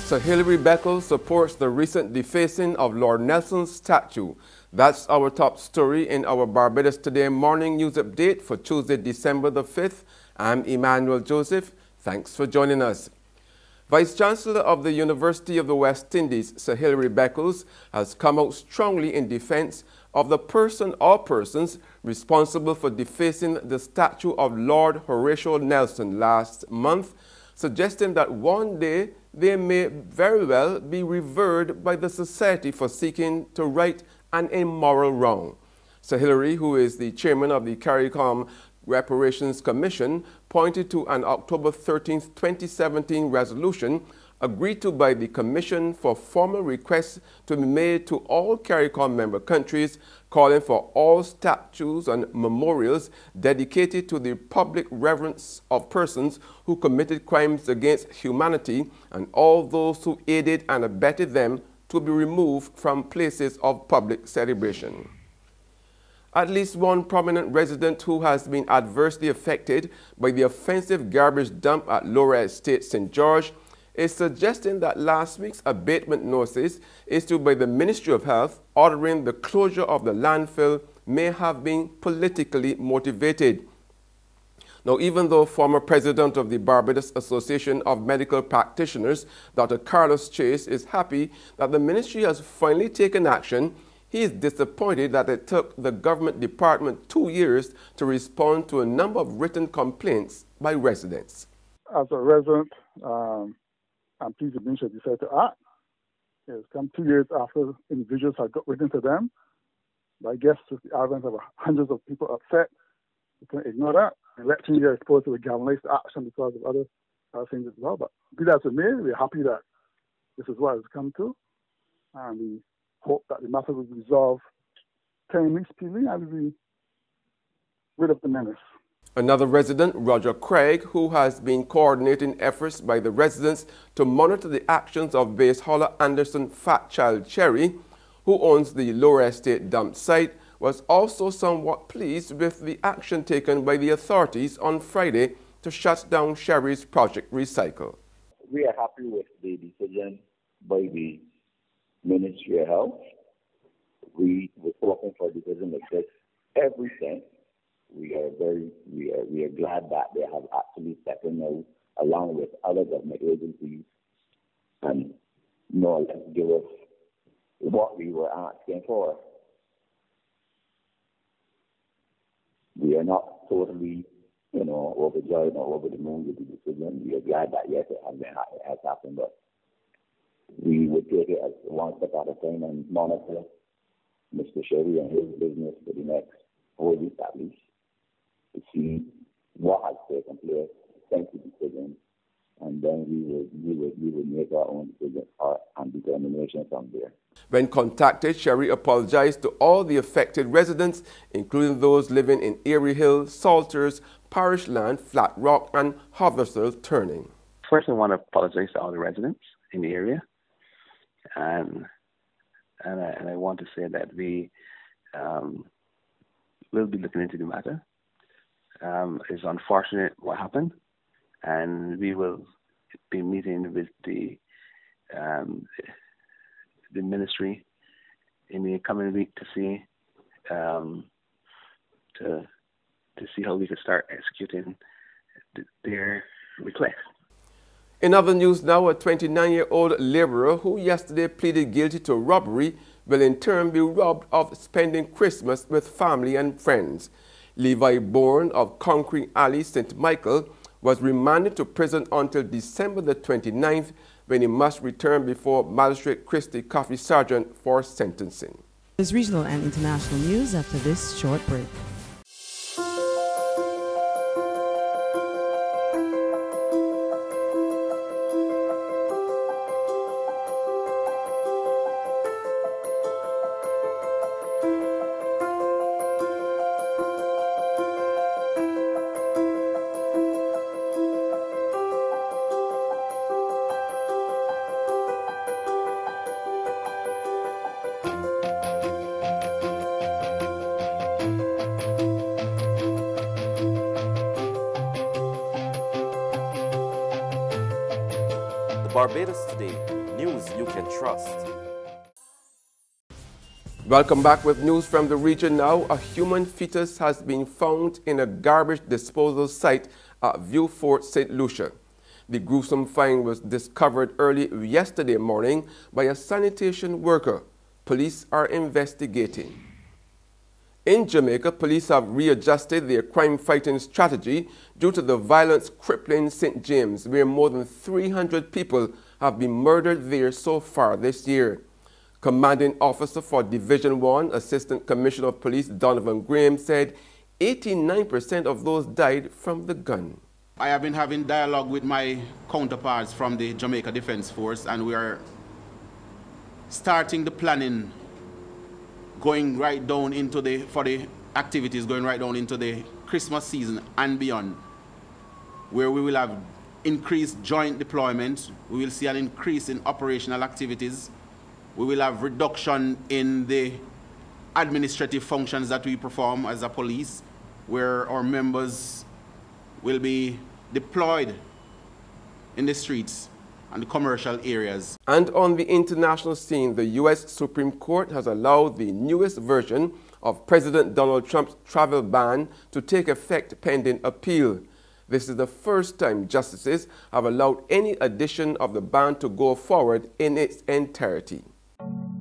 Sir Hilary Beckles supports the recent defacing of Lord Nelson's statue. That's our top story in our Barbados Today morning news update for Tuesday, December the 5th. I'm Emmanuel Joseph. Thanks for joining us. Vice-Chancellor of the University of the West Indies, Sir Hilary Beckles, has come out strongly in defense of the person or persons responsible for defacing the statue of Lord Horatio Nelson last month, suggesting that one day they may very well be revered by the society for seeking to right an immoral wrong. Sir Hilary, who is the chairman of the CARICOM Reparations Commission, pointed to an October 13, 2017 resolution agreed to by the Commission for formal requests to be made to all CARICOM member countries, calling for all statues and memorials dedicated to the public reverence of persons who committed crimes against humanity and all those who aided and abetted them to be removed from places of public celebration. At least one prominent resident who has been adversely affected by the offensive garbage dump at Lower Estate, St. George, is suggesting that last week's abatement notice issued by the Ministry of Health ordering the closure of the landfill may have been politically motivated. Now, even though former president of the Barbados Association of Medical Practitioners, Dr. Carlos Chase, is happy that the ministry has finally taken action, he is disappointed that it took the government department 2 years to respond to a number of written complaints by residents. As a resident, I'm pleased the ministry decided to act. It's come 2 years after individuals had got written to them. But I guess with the advent of hundreds of people upset, we can't ignore that. Election year is supposed to galvanize action because of other things as well. But be that as it may, we're happy that this is what it's come to. And we hope that the matter will be resolved timely, speedily, and will be rid of the menace. Another resident, Roger Craig, who has been coordinating efforts by the residents to monitor the actions of Base Holler Anderson Fatchild Cherry, who owns the Lower Estate dump site, was also somewhat pleased with the action taken by the authorities on Friday to shut down Cherry's Project Recycle. We are happy with the decision by the Ministry of Health. We were hoping for a decision like this every day. We are glad that they have actually stepped in now, along with other government agencies, and more or less give us what we were asking for. We are not totally, overjoyed or over the moon with the decision. We are glad that yes, it has happened, but we would take it as one step at a time and monitor Mr. Sherry and his business for the next 4 weeks at least, to see what has taken place, since the decision, and then we would make our own decision and determination from there. When contacted, Sherry apologized to all the affected residents, including those living in Erie Hill, Salters, Parish Land, Flat Rock, and Hothersall Turning. First, I want to apologize to all the residents in the area, and I want to say that we will be looking into the matter. It's unfortunate what happened, and we will be meeting with the ministry in the coming week to see how we can start executing their request. In other news now, a 29-year-old laborer who yesterday pleaded guilty to robbery will in turn be robbed of spending Christmas with family and friends. Levi Bourne of Concrete Alley, St. Michael, was remanded to prison until December the 29th, when he must return before Magistrate Christy Coffey Sargent for sentencing. There's regional and international news after this short break. Barbados Today news you can trust. Welcome back with news from the region now. A human fetus has been found in a garbage disposal site at View Fort St. Lucia. The gruesome find was discovered early yesterday morning by a sanitation worker. Police are investigating. In Jamaica, police have readjusted their crime-fighting strategy due to the violence crippling St. James, where more than 300 people have been murdered there so far this year. Commanding Officer for Division 1, Assistant Commissioner of Police Donovan Graham said 89% of those died from the gun. I have been having dialogue with my counterparts from the Jamaica Defense Force, and we are starting the planning going right down into the Christmas season and beyond, where we will have increased joint deployment. We will see an increase in operational activities. We will have reduction in the administrative functions that we perform as a police, where our members will be deployed in the streets and the commercial areas. And on the international scene, the U.S. Supreme Court has allowed the newest version of President Donald Trump's travel ban to take effect pending appeal. This is the first time justices have allowed any addition of the ban to go forward in its entirety.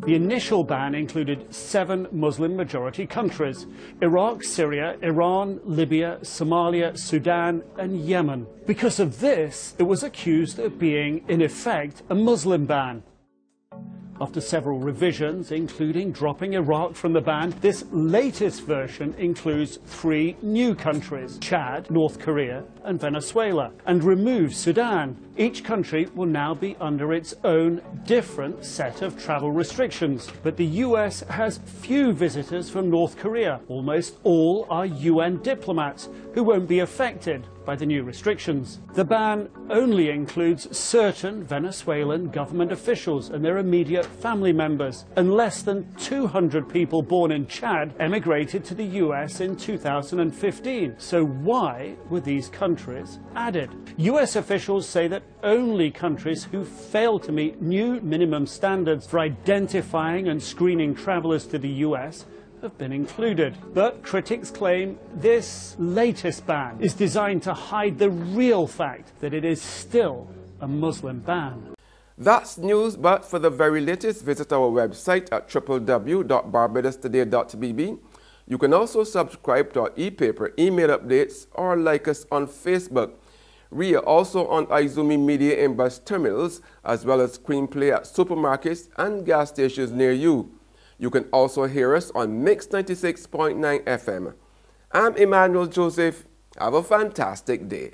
The initial ban included 7 Muslim-majority countries: Iraq, Syria, Iran, Libya, Somalia, Sudan, and Yemen. Because of this, it was accused of being, in effect, a Muslim ban. After several revisions, including dropping Iraq from the ban, this latest version includes 3 new countries: Chad, North Korea, and Venezuela, and removes Sudan. Each country will now be under its own different set of travel restrictions. But the US has few visitors from North Korea. Almost all are UN diplomats who won't be affected by the new restrictions. The ban only includes certain Venezuelan government officials and their immediate family members, and less than 200 people born in Chad emigrated to the US in 2015. So why were these countries added? US officials say that only countries who fail to meet new minimum standards for identifying and screening travelers to the US have been included. But critics claim this latest ban is designed to hide the real fact that it is still a Muslim ban. That's news, but for the very latest, visit our website at www.barbadostoday.bb. You can also subscribe to our e-paper, email updates, or like us on Facebook. We are also on Izumi Media in bus terminals, as well as screenplay at supermarkets and gas stations near you. You can also hear us on Mix 96.9 FM. I'm Emmanuel Joseph. Have a fantastic day.